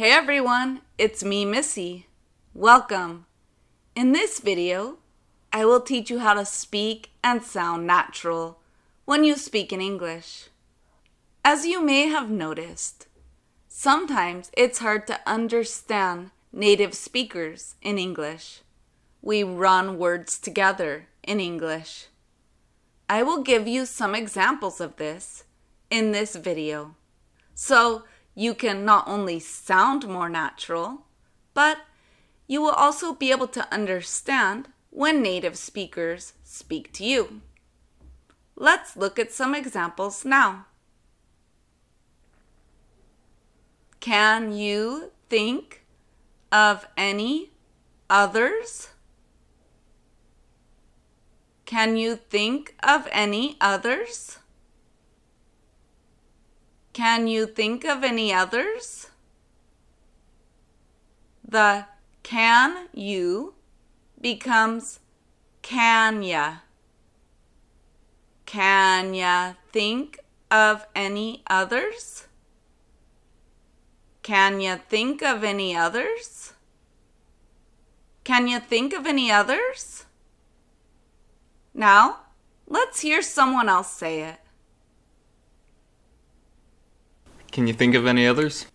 Hey everyone, it's me, Missy. Welcome. In this video, I will teach you how to speak and sound natural when you speak in English. As you may have noticed, sometimes it's hard to understand native speakers in English. We run words together in English. I will give you some examples of this in this video, so you can not only sound more natural, but you will also be able to understand when native speakers speak to you. Let's look at some examples now. Can you think of any others? Can you think of any others? Can you think of any others? The can you becomes can ya. Can ya think of any others? Can ya think of any others? Can you think of any others? Now, let's hear someone else say it. Can you think of any others?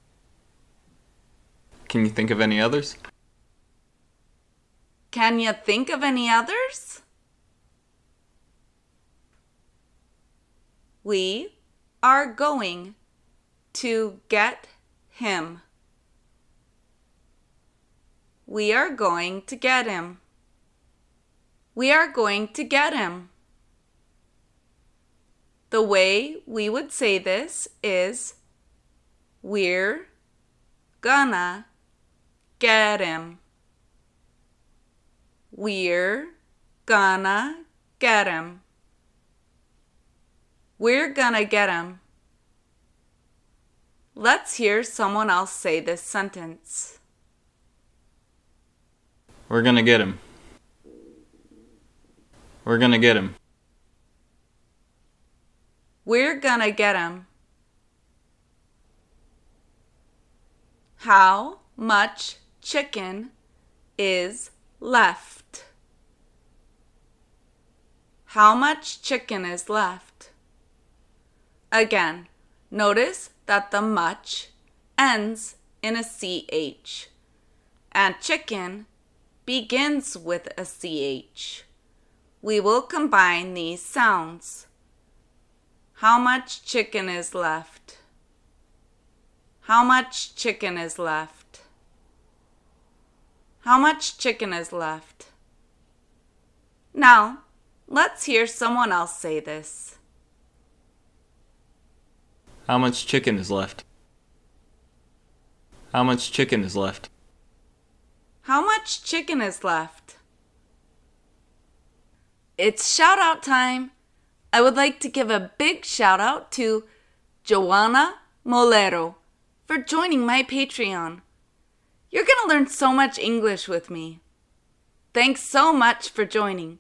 Can you think of any others? Can you think of any others? We are going to get him. We are going to get him. We are going to get him. The way we would say this is we're gonna get him. We're gonna get him. We're gonna get him. Let's hear someone else say this sentence. We're gonna get him. We're gonna get him. We're gonna get him. How much chicken is left? How much chicken is left? Again, notice that the much ends in a CH and chicken begins with a CH. We will combine these sounds. How much chicken is left? How much chicken is left? How much chicken is left? Now, let's hear someone else say this. How much chicken is left? How much chicken is left? How much chicken is left? It's shout out time. I would like to give a big shout out to Joanna Molero for joining my Patreon. You're going to learn so much English with me. Thanks so much for joining.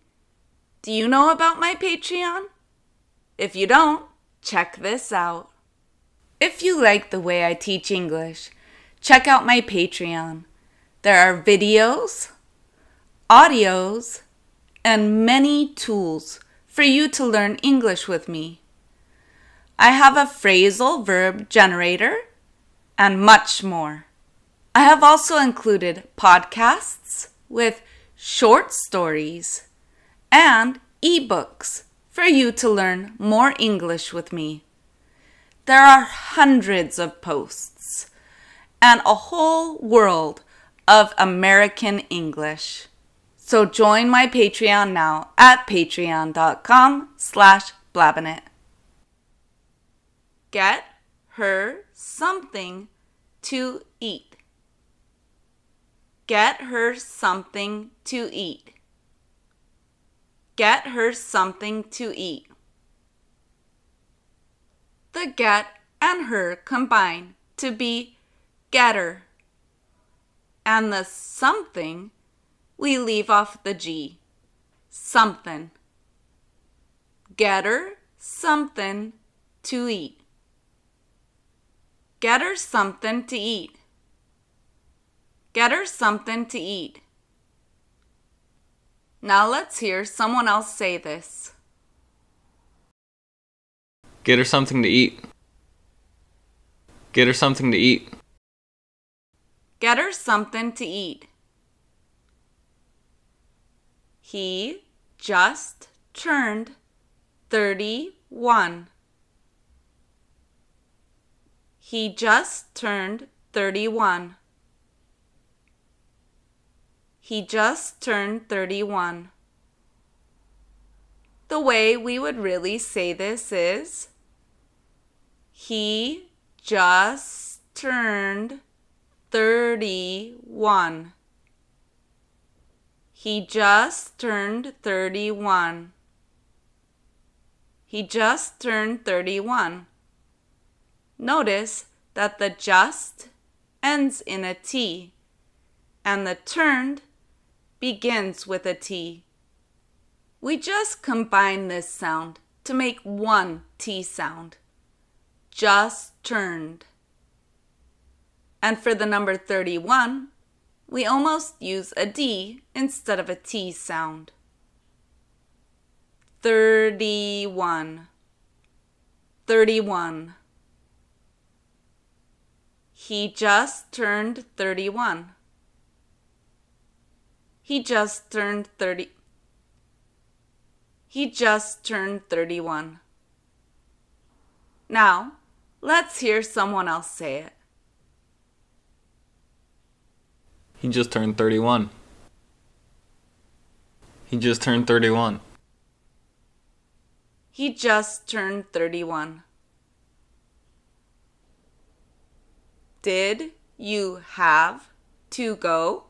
Do you know about my Patreon? If you don't, check this out. If you like the way I teach English, check out my Patreon. There are videos, audios, and many tools for you to learn English with me. I have a phrasal verb generator and much more. I have also included podcasts with short stories and ebooks for you to learn more English with me. There are hundreds of posts and a whole world of American English. So join my Patreon now at patreon.com/blabbinit. Get her something to eat. Get her something to eat. Get her something to eat. The get and her combine to be getter. And the something, we leave off the G. Something. Get her something to eat. Get her something to eat. Get her something to eat. Now let's hear someone else say this. Get her something to eat. Get her something to eat. Get her something to eat. He just turned 31. He just turned 31. He just turned 31. The way we would really say this is, he just turned 31. He just turned 31. He just turned 31. Notice that the just ends in a T, and the turned begins with a T. We just combine this sound to make one T sound. Just turned. And for the number 31, we almost use a D instead of a T sound. 31. 31. He just turned 31. He just turned 30. He just turned 31. Now, let's hear someone else say it. He just turned 31. He just turned 31. He just turned 31. Did you have to go?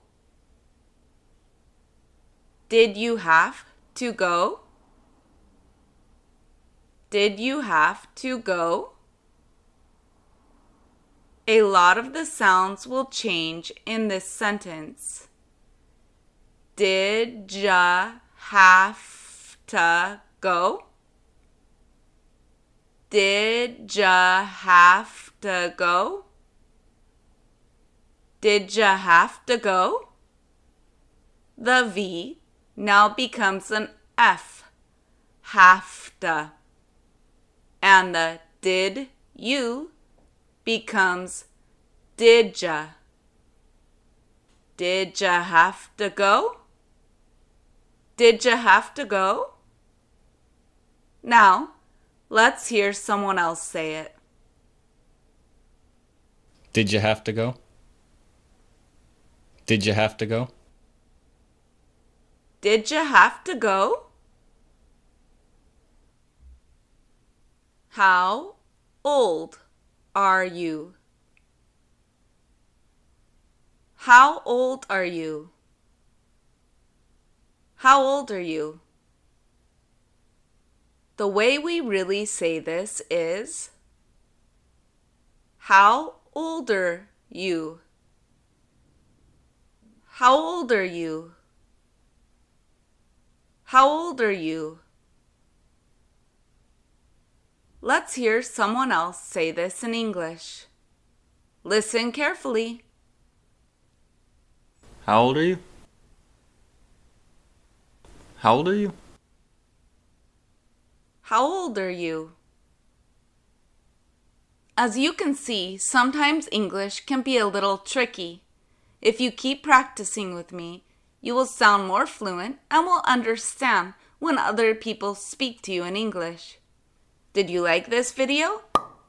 Did you have to go? Did you have to go? A lot of the sounds will change in this sentence. Did ya have to go? Did ya have to go? Did ya have to go? The V now becomes an F, have to. And the did you becomes did ya. Did ya have to go? Did ya have to go? Now, let's hear someone else say it. Did you have to go? Did you have to go? Did ya have to go? How old are you? How old are you? How old are you? The way we really say this is, how old are you? How old are you? How old are you? Let's hear someone else say this in English. Listen carefully. How old are you? How old are you? How old are you? As you can see, sometimes English can be a little tricky. If you keep practicing with me, you will sound more fluent and will understand when other people speak to you in English. Did you like this video?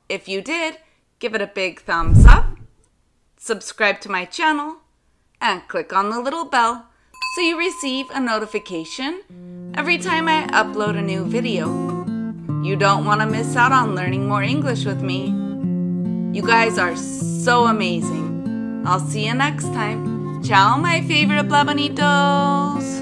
If you did, give it a big thumbs up, subscribe to my channel, and click on the little bell so you receive a notification every time I upload a new video. You don't want to miss out on learning more English with me. You guys are so amazing. I'll see you next time. Ciao, my favorite blabonitos.